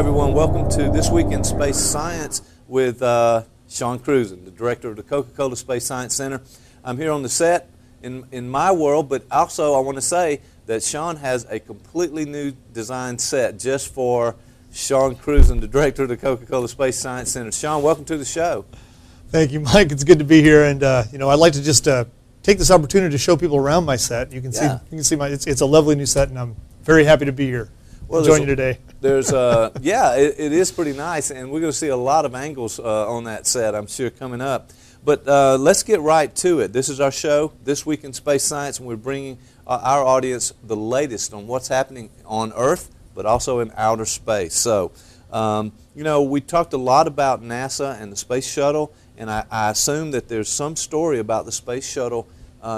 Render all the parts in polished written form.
everyone. Welcome to This Week in Space Science with Sean Cruzen, the director of the Coca-Cola Space Science Center. I'm here on the set in my world, but also I want to say that Sean has a completely new design set just for Sean Cruzen, the director of the Coca-Cola Space Science Center. Sean, welcome to the show. Thank you, Mike. It's good to be here, and you know, I'd like to just take this opportunity to show people around my set. You can see my it's a lovely new set, and I'm very happy to be here. Well, join you today. There's yeah, it is pretty nice, and we're going to see a lot of angles on that set, I'm sure, coming up. But let's get right to it. This is our show, This Week in Space Science, and we're bringing our audience the latest on what's happening on Earth, but also in outer space. So, you know, we talked a lot about NASA and the space shuttle, and I assume that there's some story about the space shuttle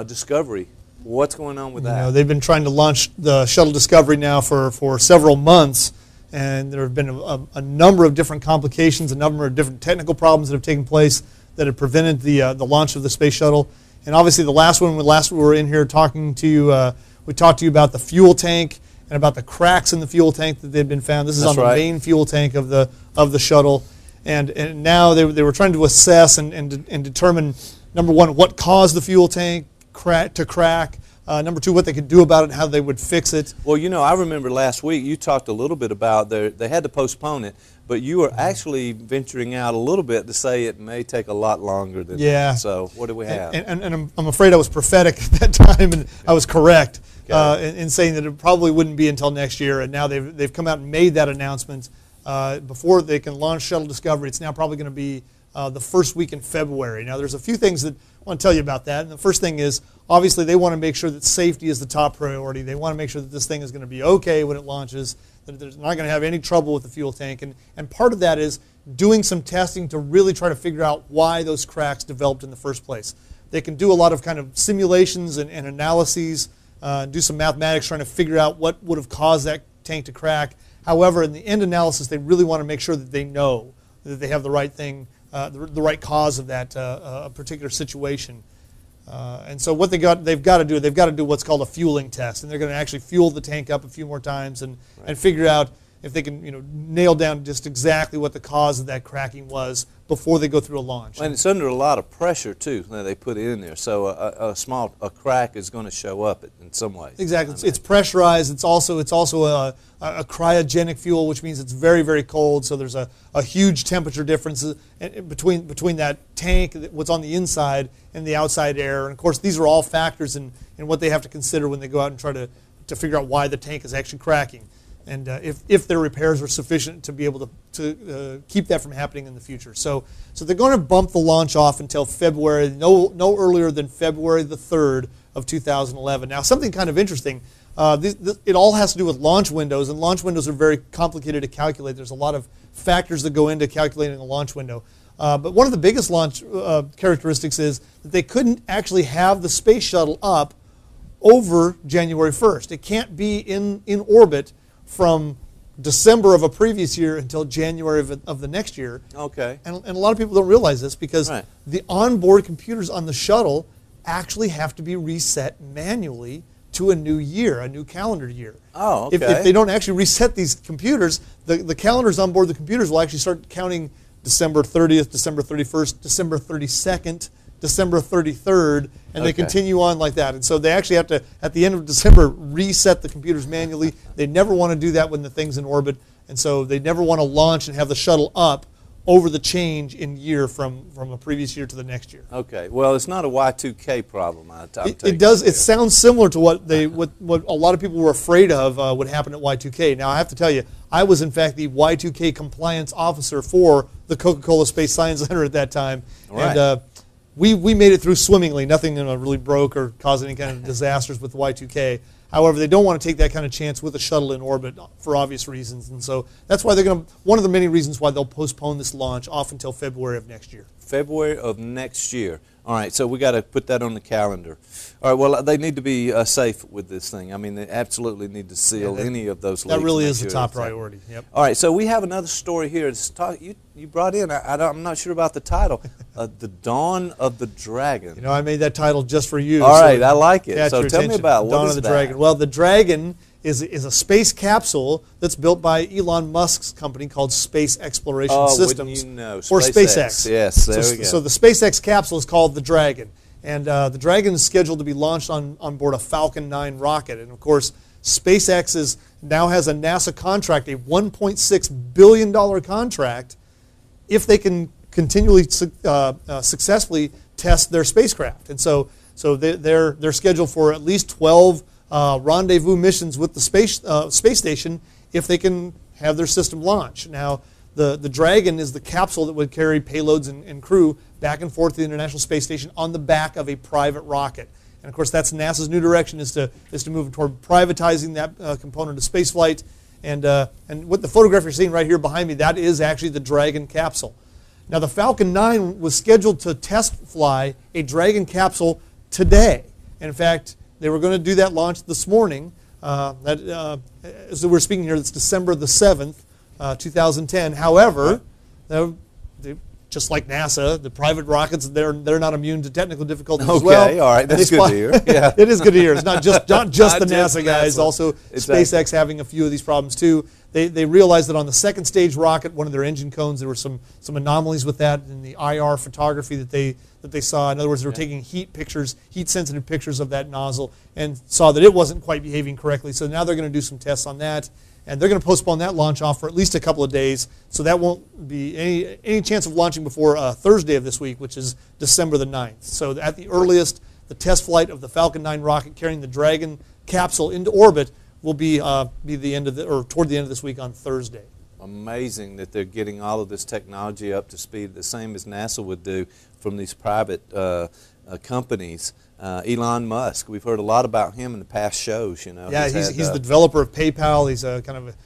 Discovery. What's going on with that? You know, they've been trying to launch the shuttle Discovery now for several months, and there have been a number of different complications, a number of different technical problems that have taken place that have prevented the launch of the space shuttle. And obviously, the last one, we were in here talking to you, we talked to you about the fuel tank and about the cracks in the fuel tank that they'd been found. This is on the main fuel tank of the shuttle, and now they were trying to assess and determine, number one, what caused the fuel tank to crack. Number two, what they could do about it and how they would fix it. Well, you know, I remember last week you talked a little bit about they had to postpone it, but you were actually venturing out a little bit to say it may take a lot longer than that. So what do we have? And I'm afraid I was prophetic at that time, and I was correct in saying that it probably wouldn't be until next year. And now they've come out and made that announcement before they can launch Shuttle Discovery. It's now probably going to be the first week in February. Now, there's a few things that I want to tell you about that. And the first thing is, obviously, they want to make sure that safety is the top priority. They want to make sure that this thing is going to be okay when it launches, that there's not going to have any trouble with the fuel tank. And part of that is doing some testing to really try to figure out why those cracks developed in the first place. They can do a lot of kind of simulations and analyses, do some mathematics trying to figure out what would have caused that tank to crack. However, in the end analysis, they really want to make sure that they know that they have the right thing, the right cause of that particular situation. And so what they've got to do what's called a fueling test, and they're going to actually fuel the tank up a few more times and figure out if they can, you know, nail down just exactly what the cause of that cracking was before they go through a launch. And it's under a lot of pressure too that they put it in there, so a crack is going to show up in some way. Exactly, it's pressurized. It's also a cryogenic fuel, which means it's very, very cold. So there's a huge temperature difference between that tank, what's on the inside, and the outside air. And of course, these are all factors in what they have to consider when they go out and try to figure out why the tank is actually cracking, and if their repairs are sufficient to be able to keep that from happening in the future. So they're going to bump the launch off until February, no earlier than February the 3rd of 2011. Now, something kind of interesting. It all has to do with launch windows, and launch windows are very complicated to calculate. There's a lot of factors that go into calculating a launch window. But one of the biggest launch characteristics is that they couldn't actually have the space shuttle up over January 1st. It can't be in orbit from December of a previous year until January of the next year. Okay. And a lot of people don't realize this because the onboard computers on the shuttle actually have to be reset manually to a new year, a new calendar year. Oh, okay. If they don't actually reset these computers, the calendars on board the computers will actually start counting December 30th, December 31st, December 32nd, December 33rd, and they continue on like that. And so they actually have to, at the end of December, reset the computers manually. They never want to do that when the thing's in orbit, and so they never want to launch and have the shuttle up over the change in year from a previous year to the next year. Okay. Well, it's not a Y2K problem. It does. It sounds similar to what a lot of people were afraid of would happen at Y2K. Now, I have to tell you, I was in fact the Y2K compliance officer for the Coca-Cola Space Science Center at that time, and we made it through swimmingly. Nothing really broke or caused any kind of disasters with Y2K. However, they don't want to take that kind of chance with a shuttle in orbit for obvious reasons, and so that's why they're going to. One of the many reasons why they'll postpone this launch off until February of next year. February of next year. All right, so we got to put that on the calendar. All right, well, they need to be safe with this thing. I mean, they absolutely need to seal any of those leaks. That really is the top priority. Yep. All right, so we have another story here. You brought in, I'm not sure about the title, The Dawn of the Dragon. You know, I made that title just for you. All right, I like it. So tell me about what is that? Dawn of the Dragon. Well, the dragon is a space capsule that's built by Elon Musk's company called Space Exploration Systems, wouldn't you know, or SpaceX. Yes, there we go. So the SpaceX capsule is called the Dragon, and the Dragon is scheduled to be launched on board a Falcon 9 rocket. And of course, SpaceX now has a NASA contract, a $1.6 billion contract, if they can continually successfully test their spacecraft. And so they're scheduled for at least 12 rendezvous missions with the space station if they can have their system launch. Now, the Dragon is the capsule that would carry payloads and crew back and forth to the International Space Station on the back of a private rocket. And of course, that's NASA's new direction, is to move toward privatizing that component of spaceflight. And what the photograph you're seeing right here behind me, that is actually the Dragon capsule. Now, the Falcon 9 was scheduled to test fly a Dragon capsule today. And in fact, they were going to do that launch this morning. As we're speaking here, it's December the 7th, 2010. However, just like NASA, the private rockets, they're not immune to technical difficulties as well. Okay, all right, that's good to hear. Yeah. It is good to hear. It's not just the NASA guys, NASA. also Exactly. SpaceX having a few of these problems too. They realized that on the second stage rocket, one of their engine cones, there were some anomalies with that in the IR photography that they saw. In other words, they were taking heat-sensitive pictures of that nozzle, and saw that it wasn't quite behaving correctly. So now they're going to do some tests on that. And they're going to postpone that launch off for at least a couple of days, so that won't be any chance of launching before Thursday of this week, which is December the 9th. So at the earliest, the test flight of the Falcon 9 rocket carrying the Dragon capsule into orbit will be the end of toward the end of this week on Thursday. Amazing that they're getting all of this technology up to speed, the same as NASA would do from these private companies. Elon Musk, we've heard a lot about him in the past shows. Yeah, he's the developer of PayPal. He's a kind of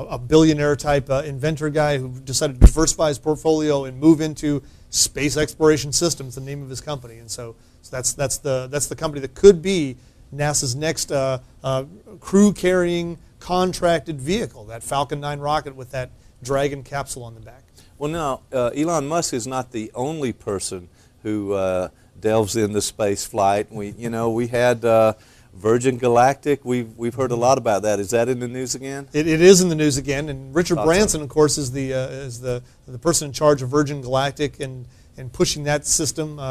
a billionaire type inventor guy who decided to diversify his portfolio and move into space exploration systems, the name of his company. And so that's the company that could be NASA's next crew-carrying contracted vehicle, that Falcon 9 rocket with that Dragon capsule on the back. Well, now, Elon Musk is not the only person who delves into space flight. We had Virgin Galactic. We've heard a lot about that. Is that in the news again? It is in the news again. And Richard Branson, of course, is the person in charge of Virgin Galactic and pushing that system.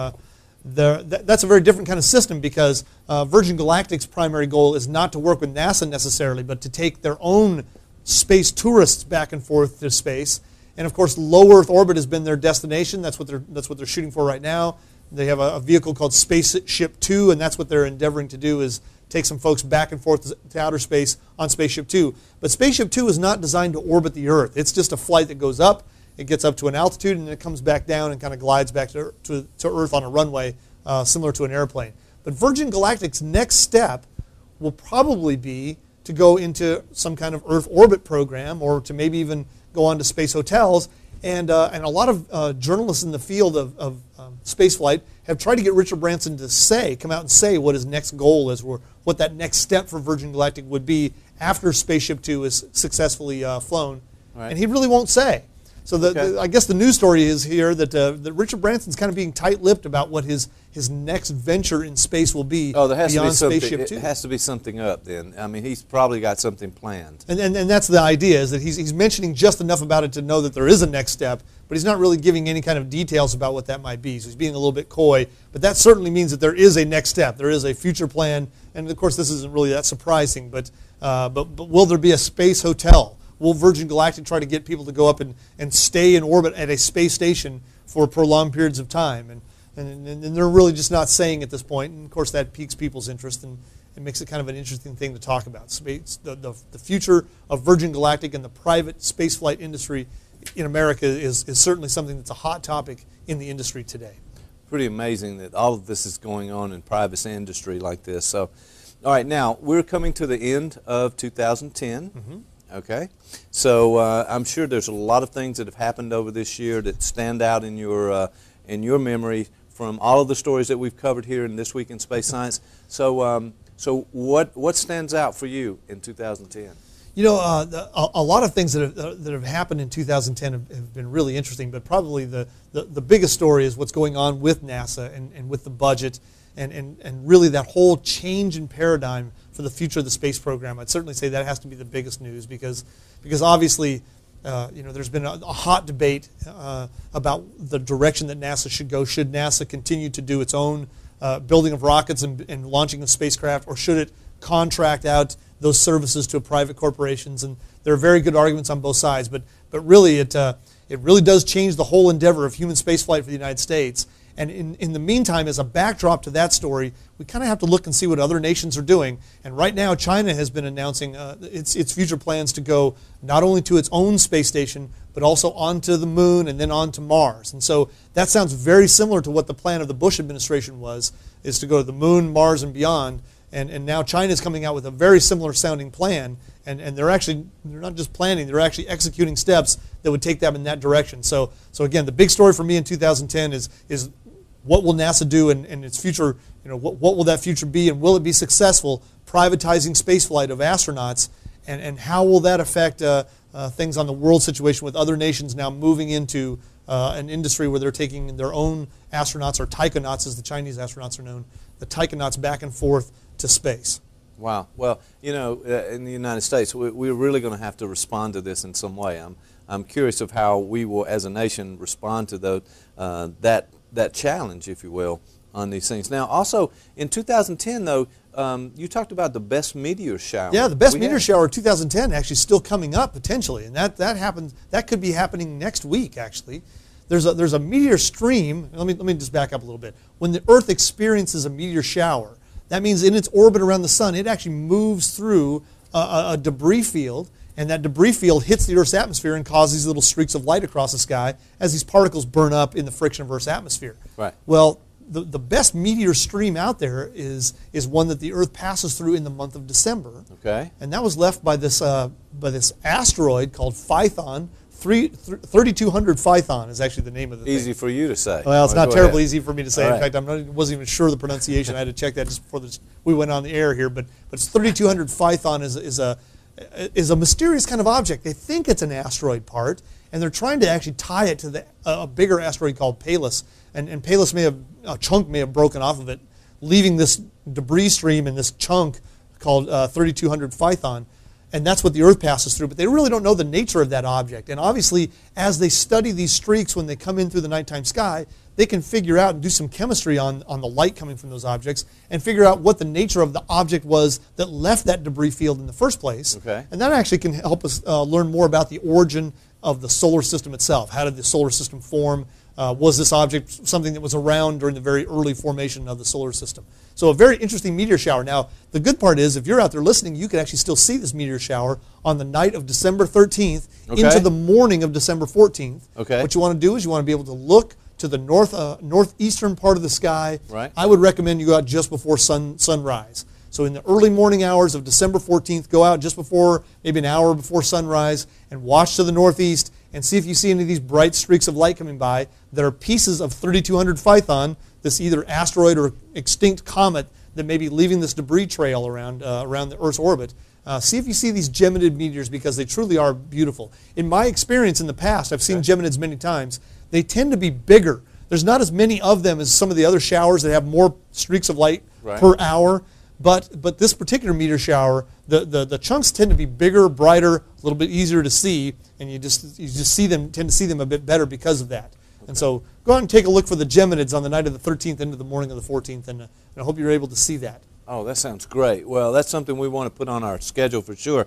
That's a very different kind of system, because Virgin Galactic's primary goal is not to work with NASA necessarily, but to take their own space tourists back and forth to space. And of course, low Earth orbit has been their destination. That's what they're shooting for right now. They have a vehicle called Spaceship 2, and that's what they're endeavoring to do, is take some folks back and forth to outer space on Spaceship 2. But Spaceship 2 is not designed to orbit the Earth. It's just a flight that goes up, it gets up to an altitude, and then it comes back down and kind of glides back to Earth on a runway, similar to an airplane. But Virgin Galactic's next step will probably be to go into some kind of Earth orbit program, or to maybe even go on to space hotels. And a lot of journalists in the field of spaceflight have tried to get Richard Branson to come out and say what his next goal is, or what that next step for Virgin Galactic would be after Spaceship 2 is successfully flown. Right. And he really won't say. So I guess the news story is here that Richard Branson's kind of being tight-lipped about what his next venture in space will be beyond Spaceship 2. It has to be something up then. I mean, he's probably got something planned. And that's the idea, is that he's mentioning just enough about it to know that there is a next step, but he's not really giving any kind of details about what that might be. So he's being a little bit coy, but that certainly means that there is a next step. There is a future plan, and of course this isn't really that surprising, but will there be a space hotel? Will Virgin Galactic try to get people to go up and stay in orbit at a space station for prolonged periods of time? And they're really just not saying at this point. And of course that piques people's interest and makes it kind of an interesting thing to talk about. Space, the future of Virgin Galactic and the private spaceflight industry in America is certainly something that's a hot topic in the industry today. Pretty amazing that all of this is going on in private industry like this. So, all right, now we're coming to the end of 2010. Mm-hmm. Okay, so I'm sure there's a lot of things that have happened over this year that stand out in your memory from all of the stories that we've covered here in This Week in Space Science. So, what stands out for you in 2010? You know, a lot of things that have happened in 2010 have been really interesting, but probably the biggest story is what's going on with NASA and with the budget. and really that whole change in paradigm for the future of the space program. I'd certainly say that has to be the biggest news because obviously there's been a hot debate about the direction that NASA should go. Should NASA continue to do its own building of rockets and launching of spacecraft, or should it contract out those services to private corporations? And there are very good arguments on both sides, but really it really does change the whole endeavor of human spaceflight for the United States. And in the meantime, as a backdrop to that story, we kind of have to look and see what other nations are doing. And right now, China has been announcing its future plans to go not only to its own space station, but also onto the moon and then onto Mars. And so that sounds very similar to what the plan of the Bush administration was, is to go to the moon, Mars, and beyond. And now China is coming out with a very similar sounding plan. And they're not just planning, they're actually executing steps that would take them in that direction. So again, the big story for me in 2010 is what will NASA do in its future? What will that future be, and will it be successful privatizing spaceflight of astronauts? And how will that affect things on the world situation with other nations now moving into an industry where they're taking their own astronauts, or taikonauts as the Chinese astronauts are known, the taikonauts back and forth to space? Wow. Well, in the United States, we're really going to have to respond to this in some way. I'm curious of how we will, as a nation, respond to that challenge, if you will, on these things. Now, also, in 2010, though, you talked about the best meteor shower. Yeah, the best meteor shower of 2010 actually still coming up, potentially. And that could be happening next week, actually. There's a meteor stream. Let me just back up a little bit. When the Earth experiences a meteor shower, that means in its orbit around the sun, it actually moves through a debris field, and that debris field hits the Earth's atmosphere and causes these little streaks of light across the sky as these particles burn up in the friction of Earth's atmosphere. Right. Well, the best meteor stream out there is one that the Earth passes through in the month of December. Okay. And that was left by this asteroid called Phython. 3200 Phython is actually the name of the thing. Easy for you to say. Well, it's not terribly easy for me to say. All in fact, I wasn't even sure of the pronunciation. I had to check that just before we went on the air here. But 3200 Phython is a mysterious kind of object. They think it's an asteroid part, and they're trying to actually tie it to a bigger asteroid called Pallas. And Pallas a chunk may have broken off of it, leaving this debris stream in this chunk called 3200 Phython. And that's what the Earth passes through. But they really don't know the nature of that object. And obviously, as they study these streaks when they come in through the nighttime sky, they can figure out and do some chemistry on the light coming from those objects and figure out what the nature of the object was that left that debris field in the first place. Okay. And that actually can help us learn more about the origin of the solar system itself. How did the solar system form? Was this object something that was around during the very early formation of the solar system? So a very interesting meteor shower. Now, the good part is, if you're out there listening, you can actually still see this meteor shower on the night of December 13th into the morning of December 14th. Okay. What you want to do is you want to be able to look to the northeastern part of the sky. Right. I would recommend you go out just before sunrise. So in the early morning hours of December 14th, go out just before, maybe an hour before sunrise, and watch to the northeast and see if you see any of these bright streaks of light coming by that are pieces of 3200 Phython, this either asteroid or extinct comet that may be leaving this debris trail around the Earth's orbit. See if you see these Geminid meteors, because they truly are beautiful. In my experience in the past, I've seen Geminids many times. They tend to be bigger. There's not as many of them as some of the other showers that have more streaks of light per hour. But this particular meteor shower, the chunks tend to be bigger, brighter, a little bit easier to see, and you just tend to see them a bit better because of that. Okay. And so go out and take a look for the Geminids on the night of the 13th into the morning of the 14th, and I hope you're able to see that. Oh, that sounds great. Well, that's something we want to put on our schedule for sure.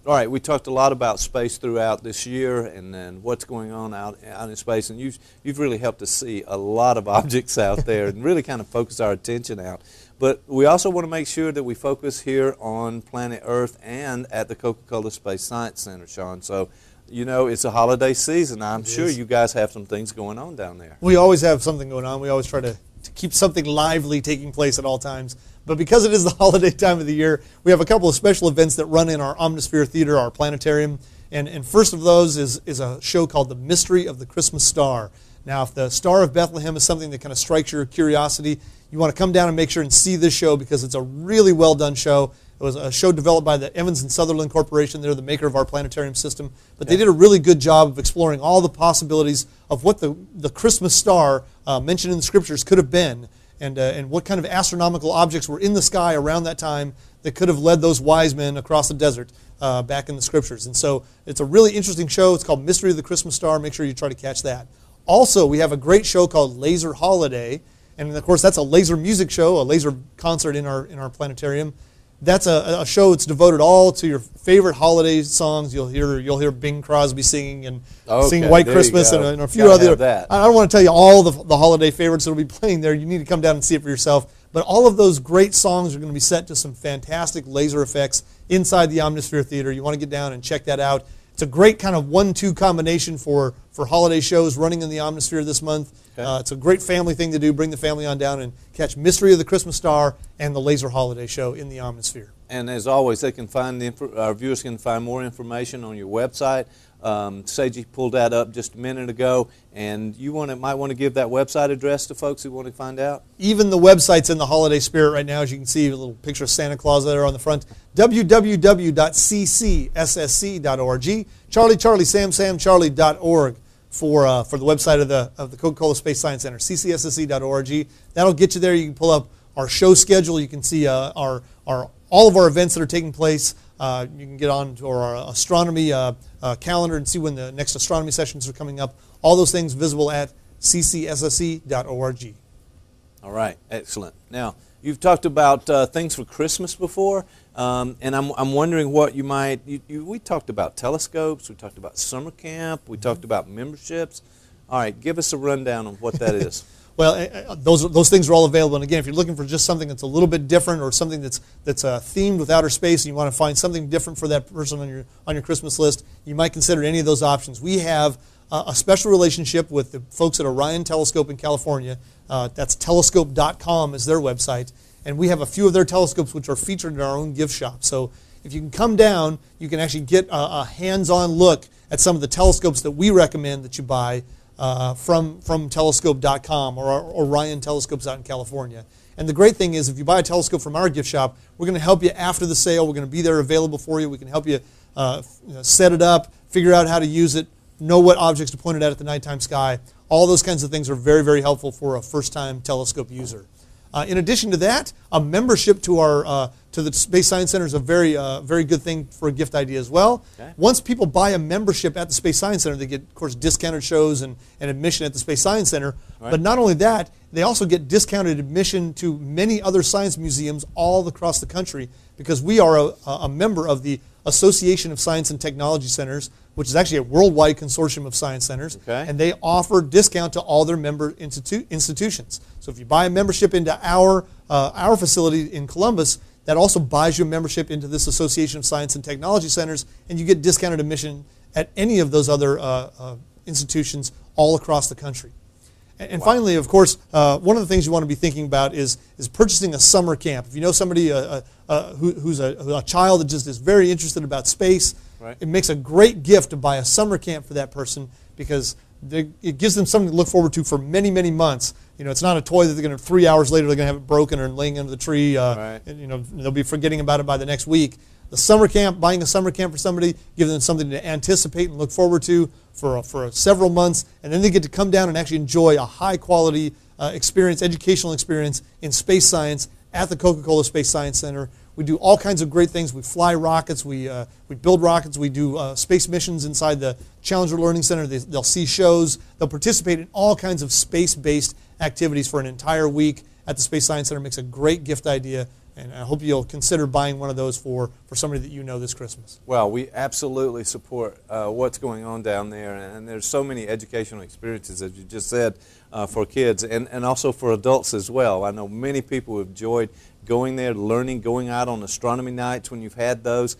All right, we talked a lot about space throughout this year, and then what's going on out in space, and you've really helped us see a lot of objects out there and really kind of focus our attention out. But we also want to make sure that we focus here on planet Earth and at the Coca-Cola Space Science Center, Sean. So, it's a holiday season. I'm sure you guys have some things going on down there. We always have something going on. We always try to keep something lively taking place at all times. But because it is the holiday time of the year, we have a couple of special events that run in our Omnisphere Theater, our planetarium. And first of those is a show called The Mystery of the Christmas Star. Now, if the Star of Bethlehem is something that kind of strikes your curiosity, you want to come down and make sure and see this show, because it's a really well done show. It was a show developed by the Evans and Sutherland Corporation. They're the maker of our planetarium system. But they did a really good job of exploring all the possibilities of what the Christmas star mentioned in the Scriptures could have been. and what kind of astronomical objects were in the sky around that time that could have led those wise men across the desert back in the Scriptures. And so it's a really interesting show. It's called Mystery of the Christmas Star. Make sure you try to catch that. Also, we have a great show called Laser Holiday. And, of course, that's a laser music show, a laser concert in our planetarium. That's a show that's devoted all to your favorite holiday songs. You'll hear Bing Crosby singing and singing White Christmas and a few other. I don't want to tell you all the holiday favorites that will be playing there. You need to come down and see it for yourself. But all of those great songs are going to be set to some fantastic laser effects inside the Omnisphere Theater. You want to get down and check that out. It's a great kind of 1-2 combination for holiday shows running in the Omnisphere this month. Okay. It's a great family thing to do. Bring the family on down and catch Mystery of the Christmas Star and the Laser Holiday Show in the Omnisphere. And as always, they can find our viewers can find more information on your website. Seiji pulled that up just a minute ago, and you might want to give that website address to folks who want to find out. Even the website's in the holiday spirit right now, as you can see, a little picture of Santa Claus there on the front. www.ccsc.org. Charlie, Sam, Charlie.org for the website of the Coca-Cola Space Science Center. ccsc.org. That'll get you there. You can pull up our show schedule. You can see all of our events that are taking place. You can get on to our astronomy calendar and see when the next astronomy sessions are coming up. All those things visible at ccsc.org. All right, excellent. Now, you've talked about things for Christmas before, and I'm wondering what you might. We talked about telescopes. We talked about summer camp. We talked about memberships. All right, give us a rundown on what that is. Well, those things are all available. And again, if you're looking for just something that's a little bit different, or something that's themed with outer space, and you want to find something different for that person on your Christmas list, you might consider any of those options. We have a special relationship with the folks at Orion Telescope in California. That's telescope.com is their website, and we have a few of their telescopes which are featured in our own gift shop. So if you can come down, you can actually get a hands-on look at some of the telescopes that we recommend that you buy from telescope.com or Orion Telescopes out in California. And the great thing is, if you buy a telescope from our gift shop, we're going to help you after the sale. We're going to be there available for you. We can help you set it up, figure out how to use it, know what objects to point it at the nighttime sky. All those kinds of things are very, very helpful for a first-time telescope user. In addition to that, a membership to the Space Science Center is a very good thing for a gift idea as well. Okay. Once people buy a membership at the Space Science Center, they get, of course, discounted shows and admission at the Space Science Center. Right. But not only that, they also get discounted admission to many other science museums all across the country, because we are a member of the Association of Science and Technology Centers, which is actually a worldwide consortium of science centers, okay. And they offer discount to all their member institutions. So if you buy a membership into our facility in Columbus, that also buys you a membership into this Association of Science and Technology Centers, and you get discounted admission at any of those other institutions all across the country. And wow. Finally, of course, one of the things you want to be thinking about is purchasing a summer camp. If you know somebody who's a child that just is very interested about space, right. It makes a great gift to buy a summer camp for that person, because it gives them something to look forward to for many, many months. You know, it's not a toy that they're going to 3 hours later they're going to have it broken or laying under the tree. Right. And, you know, they'll be forgetting about it by the next week. The summer camp, buying a summer camp for somebody, gives them something to anticipate and look forward to for several months, and then they get to come down and actually enjoy a high-quality experience, educational experience in space science at the Coca-Cola Space Science Center. We do all kinds of great things. We fly rockets. We build rockets. We do space missions inside the Challenger Learning Center. They'll see shows. They'll participate in all kinds of space-based activities for an entire week at the Space Science Center. It makes a great gift idea. And I hope you'll consider buying one of those for somebody that you know this Christmas. Well, we absolutely support what's going on down there. And there's so many educational experiences, as you just said, for kids and also for adults as well. I know many people have enjoyed going there, learning, going out on astronomy nights when you've had those.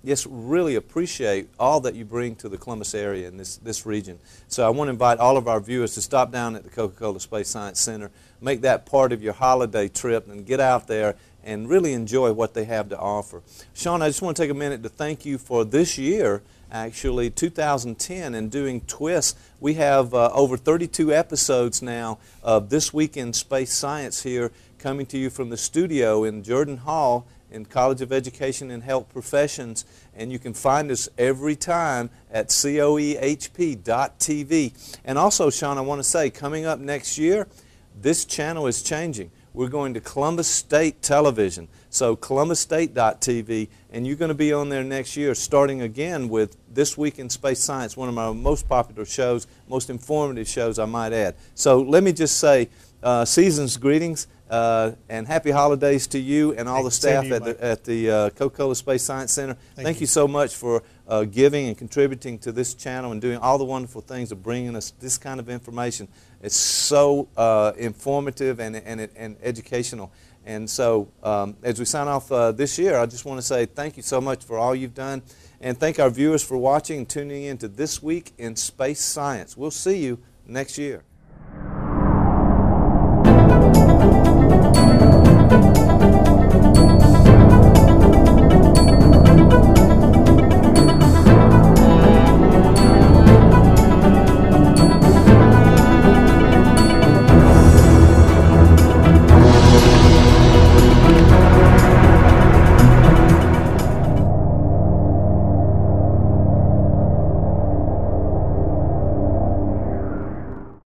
Just really appreciate all that you bring to the Columbus area in this region. So I want to invite all of our viewers to stop down at the Coca-Cola Space Science Center, make that part of your holiday trip, and get out there and really enjoy what they have to offer. Sean, I just want to take a minute to thank you for this year, actually 2010, and doing TWiSS. We have over 32 episodes now of This Week in Space Science here, coming to you from the studio in Jordan Hall in College of Education and Health Professions, and you can find us every time at coehp.tv. And also, Sean, I want to say, coming up next year, this channel is changing. We're going to Columbus State Television, so columbusstate.tv, and you're going to be on there next year, starting again with This Week in Space Science, one of my most popular shows, most informative shows, I might add. So let me just say, season's greetings, and happy holidays to you and all the staff at the Coca-Cola Space Science Center. Thank you so much for giving and contributing to this channel and doing all the wonderful things of bringing us this kind of information. It's so informative and educational. And so as we sign off this year, I just want to say thank you so much for all you've done, and thank our viewers for watching and tuning in to This Week in Space Science. We'll see you next year.